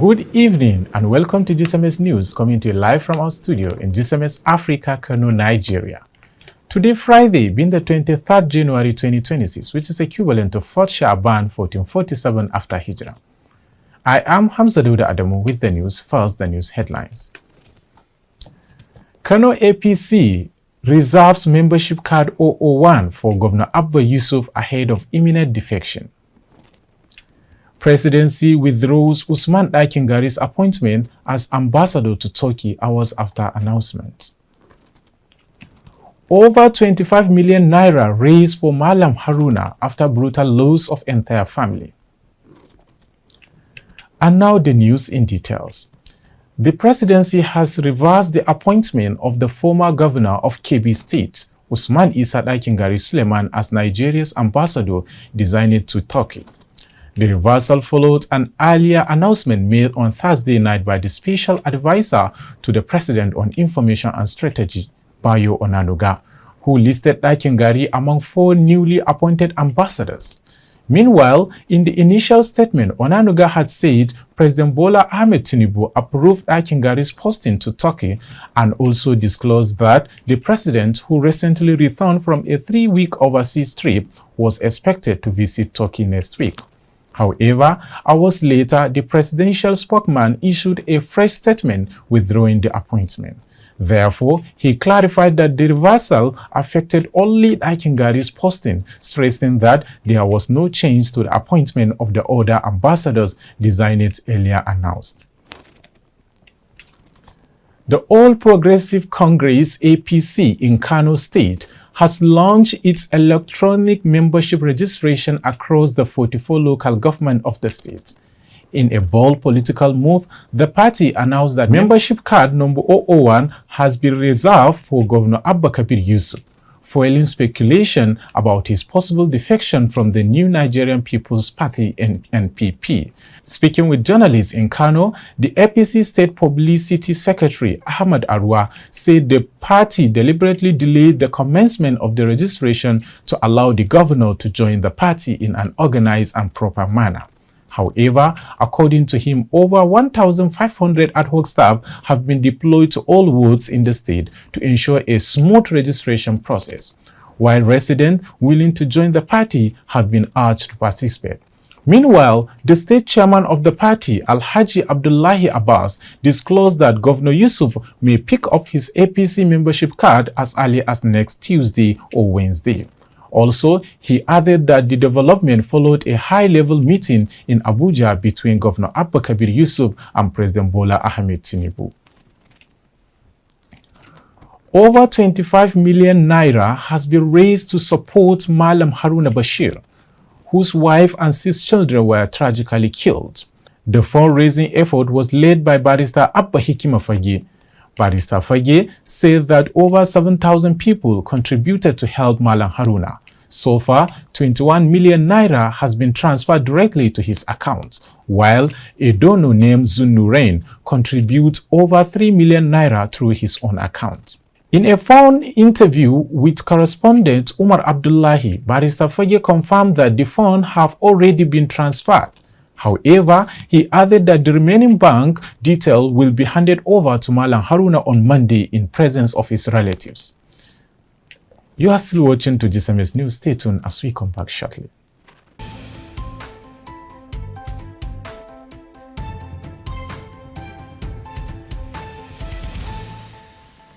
Good evening and welcome to GCMX News, coming to you live from our studio in GCMX Africa, Kano, Nigeria. Today, Friday, being the 23rd January 2026, which is equivalent to 4th Shaban 1447 after Hijrah. I am Hamza Dauda Adamu with the news. First, the news headlines. Kano APC reserves membership card 001 for Governor Abba Yusuf ahead of imminent defection. Presidency withdraws Usman Dakingari's appointment as ambassador to Turkey hours after announcement. Over 25 million naira raised for Malam Haruna after brutal loss of entire family. And now the news in details. The presidency has reversed the appointment of the former governor of Kebbi State, Usman Isa Dakingari Suleiman, as Nigeria's ambassador designated to Turkey. The reversal followed an earlier announcement made on Thursday night by the special advisor to the president on information and strategy, Bayo Onanuga, who listed Dakingari among 4 newly appointed ambassadors. Meanwhile, in the initial statement, Onanuga had said President Bola Ahmed Tinubu approved Dakingari's posting to Turkey and also disclosed that the president, who recently returned from a 3-week overseas trip, was expected to visit Turkey next week. However, hours later, the presidential spokesman issued a fresh statement withdrawing the appointment. Therefore, he clarified that the reversal affected only Dakingari's posting, stressing that there was no change to the appointment of the other ambassadors designated earlier announced. The All Progressive Congress APC in Kano State has launched its electronic membership registration across the 44 local governments of the state. In a bold political move, the party announced that membership card number 001 has been reserved for Governor Abba Kabir Yusuf, foiling speculation about his possible defection from the New Nigerian People's Party (NPP). Speaking with journalists in Kano, the APC State Publicity Secretary Ahmad Arwa said the party deliberately delayed the commencement of the registration to allow the governor to join the party in an organized and proper manner. However, according to him, over 1,500 ad hoc staff have been deployed to all wards in the state to ensure a smooth registration process, while residents willing to join the party have been urged to participate. Meanwhile, the state chairman of the party, Alhaji Abdullahi Abbas, disclosed that Governor Yusuf may pick up his APC membership card as early as next Tuesday or Wednesday. Also, he added that the development followed a high-level meeting in Abuja between Governor Abba Kabir Yusuf and President Bola Ahmed Tinubu. Over 25 million naira has been raised to support Malam Haruna Bashir, whose wife and 6 children were tragically killed. The fundraising effort was led by Barrister Abba Hikima Fage. Barrister Fage said that over 7,000 people contributed to help Malam Haruna. So far, 21 million naira has been transferred directly to his account, while a donor named Zunurain contributes over 3 million naira through his own account. In a phone interview with correspondent Umar Abdullahi, Barrister Fage confirmed that the funds have already been transferred. However, he added that the remaining bank detail will be handed over to Malam Haruna on Monday in presence of his relatives. You are still watching to GCMX News. Stay tuned as we come back shortly.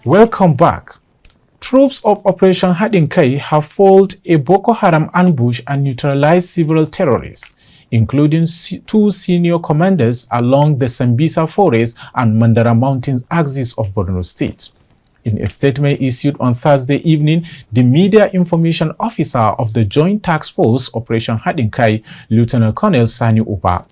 Welcome back. Troops of Operation Hadinkai have foiled a Boko Haram ambush and neutralized several terrorists, including 2 senior commanders along the Sambisa Forest and Mandara Mountains axis of Borno State. In a statement issued on Thursday evening, the media information officer of the Joint Task Force Operation Hadinkai, Lieutenant Colonel Sani Uba,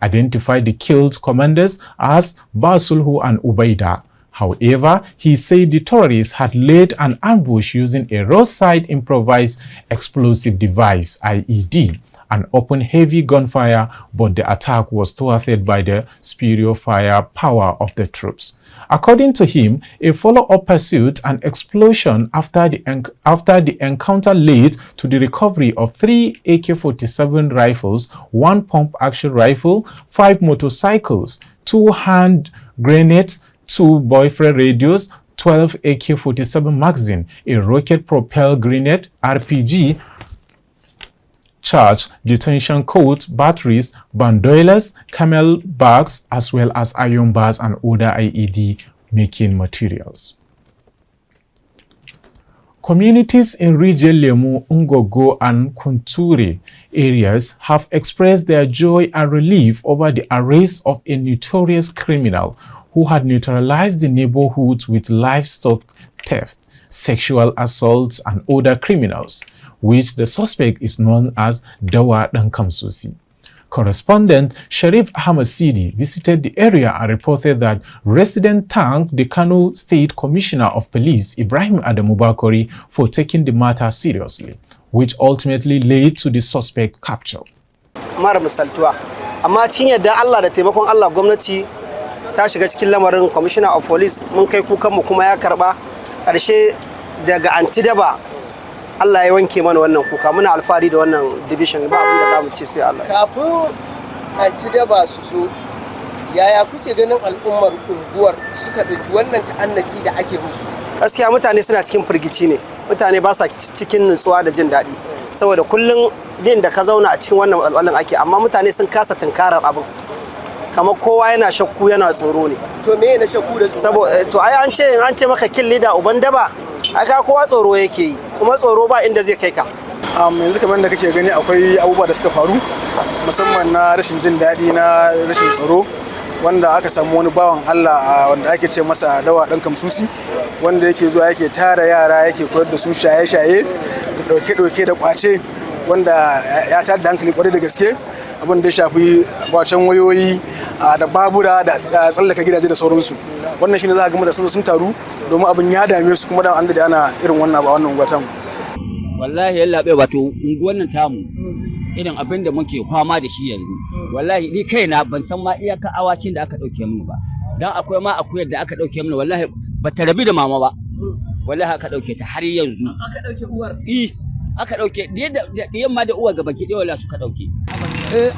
identified the killed commanders as Basulhu and Ubaida. However, he said the terrorists had laid an ambush using a roadside improvised explosive device, IED, and opened heavy gunfire, but the attack was thwarted by the superior firepower of the troops. According to him, a follow-up pursuit and explosion after the encounter led to the recovery of 3 AK-47 rifles, 1 pump-action rifle, 5 motorcycles, 2 hand grenades, 2 boyfriend radios, 12 AK-47 magazine, a rocket-propelled grenade, RPG, charge, detention codes, batteries, bandoilers, camel bags, as well as iron bars and other IED making materials. Communities in Rijiyar Lemo, Ungogo, and Kunture areas have expressed their joy and relief over the arrest of a notorious criminal who had neutralized the neighborhoods with livestock theft, sexual assaults, and other criminals, which the suspect is known as Dawa Dankamsusi. Correspondent Sharif Ahmed Sidi visited the area and reported that residents thanked the Kano State Commissioner of Police, Ibrahim Adamu Bakori, for taking the matter seriously, which ultimately led to the suspect capture. Mara misaltuwa, amma cikin yadda Allah da taimakon Allah gwamnati ta shiga cikin lamarin Commissioner of Police mun kai kukan mu kuma ya karba ƙarshe daga antidaba Allah ya wanke mana wannan kuka muna alfahari da wannan division ba abin da zamu ce sai Allah. Kafin antidaba su so yaya kuke ganin al'ummar unguwar suka dauki wannan ta'annati da ake musu? Gaskiya mutane suna cikin firgici ne. Mutane ba sa cikin nutsuwa da jin daɗi saboda kullun din da ka zauna a cikin wannan al'alan ake amma mutane sun kasa tunkarar abin. Kamar kowa yana shakku yana tsoro ne. To me ne shakku da tsoro? Saboda to ai an ce maka kin leader uban daba aka kowa tsoro yake yi kuma tsoro ba inda zai kai ka. Yanzu kamar da kake gani akwai abubuwa da suka faru musamman na rashin jin daɗi na rashin tsaro wanda aka samu wani bawan Allah wanda ake ce masa Dawa Dankamsusi wanda yake zuwa yake tara yara yake koyar da su shaye-shaye da ɗauke-ɗauke da ƙwace wanda ya tada da hankali kwarai da gaske abin da ya shafi kwacen wayoyi da babura da tsallaka gidaje da sauransu. Wannan shine za ga mutane sun taru domin abin ya dame su kuma da an da ana irin wannan ba wannan unguwa tamu. Wallahi yalla bai wato unguwar nan tamu irin abin da muke fama da shi yanzu wallahi ni kaina ban san ma iyaka awakin da aka dauke mini ba dan akwai ma akuyar da aka dauke mini wallahi ba ta rabi da mama ba wallahi aka dauke ta har yanzu aka dauke uwar aka dauke da yamma da uwar gaba ki wallahi suka dauke.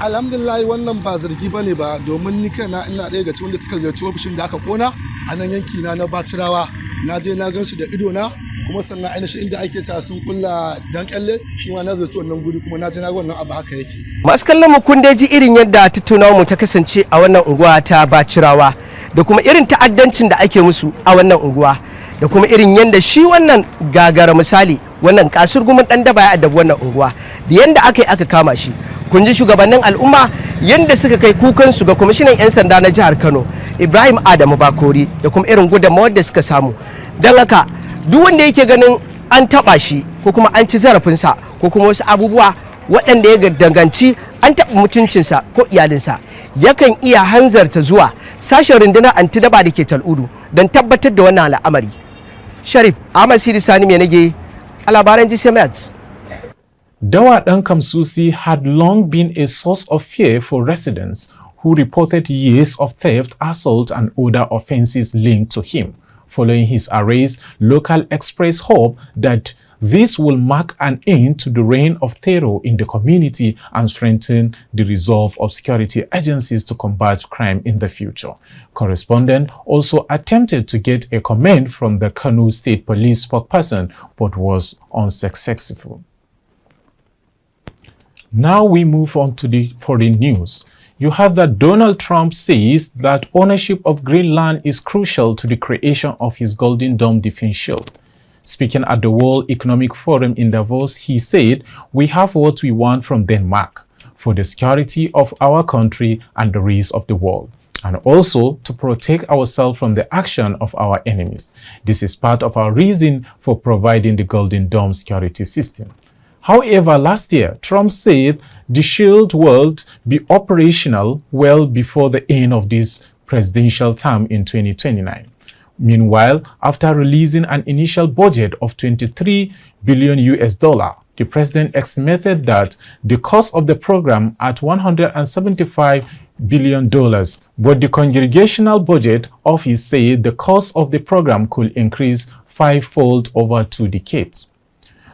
Alhamdulillah wannan ba zargi bane ba domin ni kaina ina ɗaya ga cikin wanda suka ziyarci ofishin da aka kona a nan yanki na Bacirawa na je na gansu da ido na kuma sannan ainihin inda ake ta sun kulla dan kyalle shi ma na ziyarci wannan guri kuma na je na ga wannan abu haka yake. Masu kallon mu kun ji irin yadda tattaunawar mu ta kasance a wannan unguwa ta Bacirawa da kuma irin ta'addancin da ake musu a wannan unguwa da kuma irin yadda shi wannan gagara misali wannan kasurgumin dan daba ya addabi wannan unguwa da yadda aka kama shi. Kun ji shugabannin al'umma yadda suka kai kukansu ga kwamishinan 'yan sanda na jihar Kano Ibrahim Adamu Bakori da kuma irin gudunmawar da suka samu. Don haka duk wanda yake ganin an taɓa shi ko kuma an ci zarafinsa ko kuma wasu abubuwa waɗanda ya danganci an taɓa mutuncinsa ko iyalinsa yakan iya hanzarta zuwa sashen rundunar antidaba da ke Tal'udu don tabbatar da wannan al'amari. Sharif Ahmad Sidi Sani mai nage a labaran GCMX. Dawa Dankamsusi had long been a source of fear for residents who reported years of theft, assault, and other offenses linked to him. Following his arrest, local expressed hope that this will mark an end to the reign of terror in the community and strengthen the resolve of security agencies to combat crime in the future. Correspondent also attempted to get a comment from the Kano State Police spokesperson but was unsuccessful. Now we move on to the foreign news. You have that Donald Trump says that ownership of Greenland is crucial to the creation of his Golden Dome defense shield. Speaking at the World Economic Forum in Davos, he said, "We have what we want from Denmark for the security of our country and the rest of the world, and also to protect ourselves from the action of our enemies. This is part of our reason for providing the Golden Dome security system." However, last year, Trump said the shield will be operational well before the end of this presidential term in 2029. Meanwhile, after releasing an initial budget of $23 billion, the president estimated that the cost of the program at $175 billion, but the Congressional Budget Office said the cost of the program could increase fivefold over 2 decades.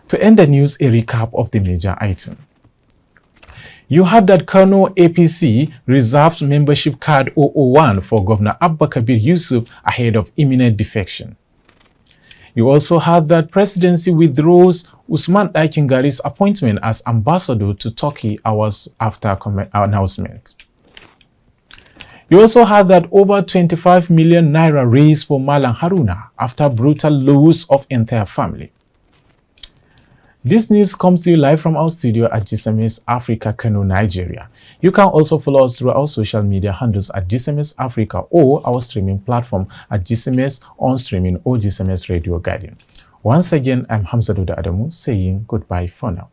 To end the news, a recap of the major item. You heard that Kano APC reserved membership card 001 for Governor Abba Kabir Yusuf ahead of imminent defection. You also heard that presidency withdraws Usman Aikingari's appointment as ambassador to Turkey hours after announcement. You also heard that over 25 million naira raised for Malam Haruna after brutal loss of entire family. This news comes to you live from our studio at GCMX Africa, Kano, Nigeria. You can also follow us through our social media handles at GCMX Africa or our streaming platform at GCMX On Streaming or GCMX Radio Guardian. Once again, I'm Hamza Duda Adamu saying goodbye for now.